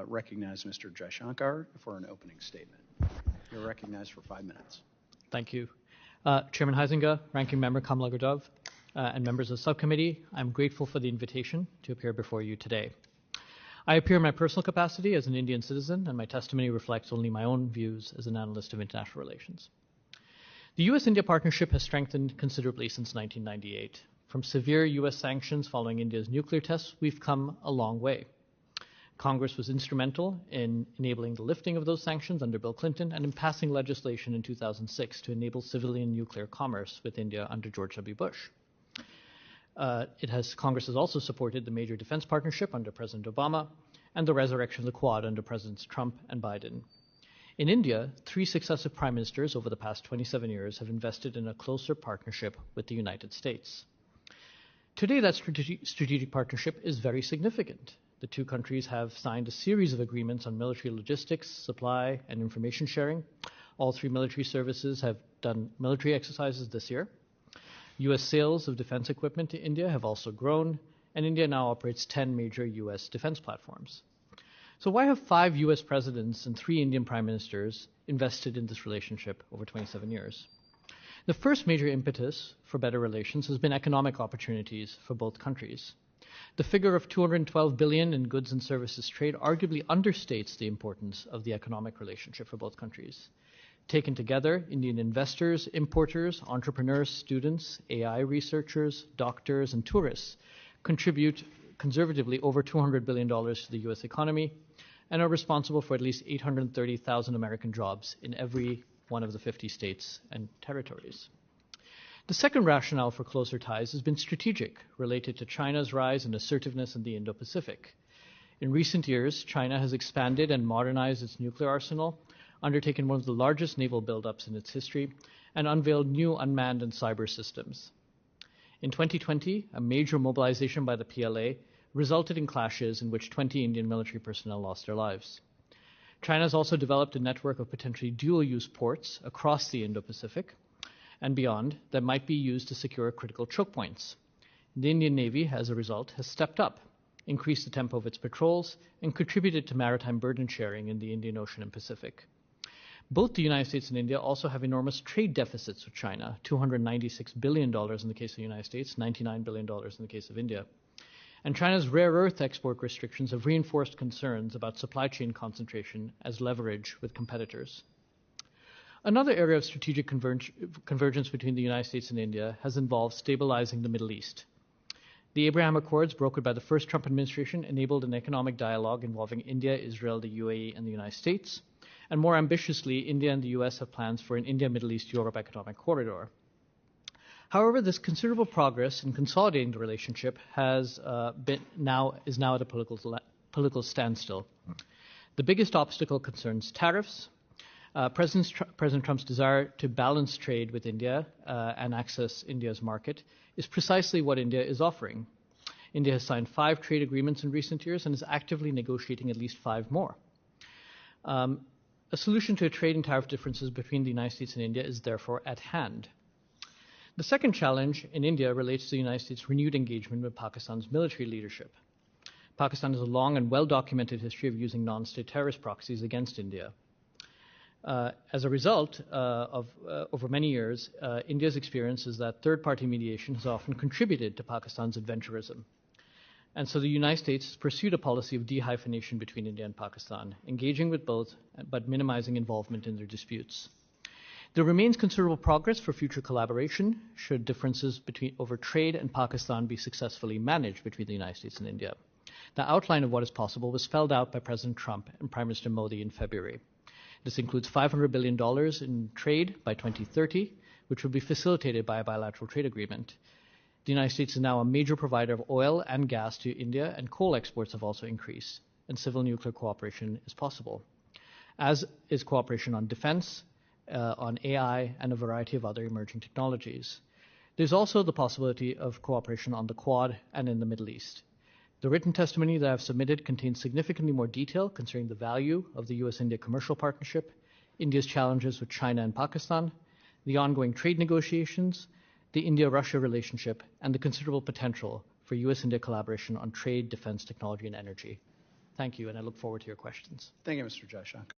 recognize Mr. Jaishankar for an opening statement. You're recognized for 5 minutes. Thank you. Chairman Huizenga, Ranking Member Kamlagadov, and members of the subcommittee, I'm grateful for the invitation to appear before you today. I appear in my personal capacity as an Indian citizen, and my testimony reflects only my own views as an analyst of international relations. The U.S.-India partnership has strengthened considerably since 1998. From severe U.S. sanctions following India's nuclear tests, we've come a long way. Congress was instrumental in enabling the lifting of those sanctions under Bill Clinton and in passing legislation in 2006 to enable civilian nuclear commerce with India under George W. Bush. Congress has also supported the major defense partnership under President Obama and the resurrection of the Quad under Presidents Trump and Biden. In India, 3 successive prime ministers over the past 27 years have invested in a closer partnership with the United States. Today, that strategic partnership is very significant. The 2 countries have signed a series of agreements on military logistics, supply, and information sharing. All 3 military services have done military exercises this year. U.S. sales of defense equipment to India have also grown, and India now operates 10 major U.S. defense platforms. So why have 5 U.S. presidents and 3 Indian prime ministers invested in this relationship over 27 years? The first major impetus for better relations has been economic opportunities for both countries. The figure of $212 billion in goods and services trade arguably understates the importance of the economic relationship for both countries. Taken together, Indian investors, importers, entrepreneurs, students, AI researchers, doctors, and tourists contribute conservatively over $200 billion to the U.S. economy and are responsible for at least 830,000 American jobs in every one of the 50 states and territories. The second rationale for closer ties has been strategic, related to China's rise and assertiveness in the Indo-Pacific. In recent years, China has expanded and modernized its nuclear arsenal, undertaken one of the largest naval buildups in its history, and unveiled new unmanned and cyber systems. In 2020, a major mobilization by the PLA resulted in clashes in which 20 Indian military personnel lost their lives. China has also developed a network of potentially dual-use ports across the Indo-Pacific and beyond that might be used to secure critical choke points. The Indian Navy, as a result, has stepped up, increased the tempo of its patrols, and contributed to maritime burden sharing in the Indian Ocean and Pacific. Both the United States and India also have enormous trade deficits with China, $296 billion in the case of the United States, $99 billion in the case of India. And China's rare earth export restrictions have reinforced concerns about supply chain concentration as leverage with competitors. Another area of strategic convergence between the United States and India has involved stabilizing the Middle East. The Abraham Accords, brokered by the first Trump administration, enabled an economic dialogue involving India, Israel, the UAE, and the United States. And more ambitiously, India and the U.S. have plans for an India-Middle East-Europe economic corridor. However, this considerable progress in consolidating the relationship is now at a political standstill. The biggest obstacle concerns tariffs. President Trump's desire to balance trade with India and access India's market is precisely what India is offering. India has signed 5 trade agreements in recent years and is actively negotiating at least 5 more. A solution to trade and tariff differences between the United States and India is therefore at hand. The second challenge in India relates to the United States' renewed engagement with Pakistan's military leadership. Pakistan has a long and well-documented history of using non-state terrorist proxies against India. As a result over many years, India's experience is that third-party mediation has often contributed to Pakistan's adventurism. And so the United States has pursued a policy of dehyphenation between India and Pakistan, engaging with both, but minimizing involvement in their disputes. There remains considerable progress for future collaboration should differences over trade and Pakistan be successfully managed between the United States and India. The outline of what is possible was spelled out by President Trump and Prime Minister Modi in February. This includes $500 billion in trade by 2030, which will be facilitated by a bilateral trade agreement. The United States is now a major provider of oil and gas to India, and coal exports have also increased, and civil nuclear cooperation is possible, as is cooperation on defense, on AI, and a variety of other emerging technologies. There's also the possibility of cooperation on the Quad and in the Middle East. The written testimony that I've submitted contains significantly more detail concerning the value of the U.S.-India commercial partnership, India's challenges with China and Pakistan, the ongoing trade negotiations, the India-Russia relationship, and the considerable potential for U.S.-India collaboration on trade, defense, technology, and energy. Thank you, and I look forward to your questions. Thank you, Mr. Jaishankar.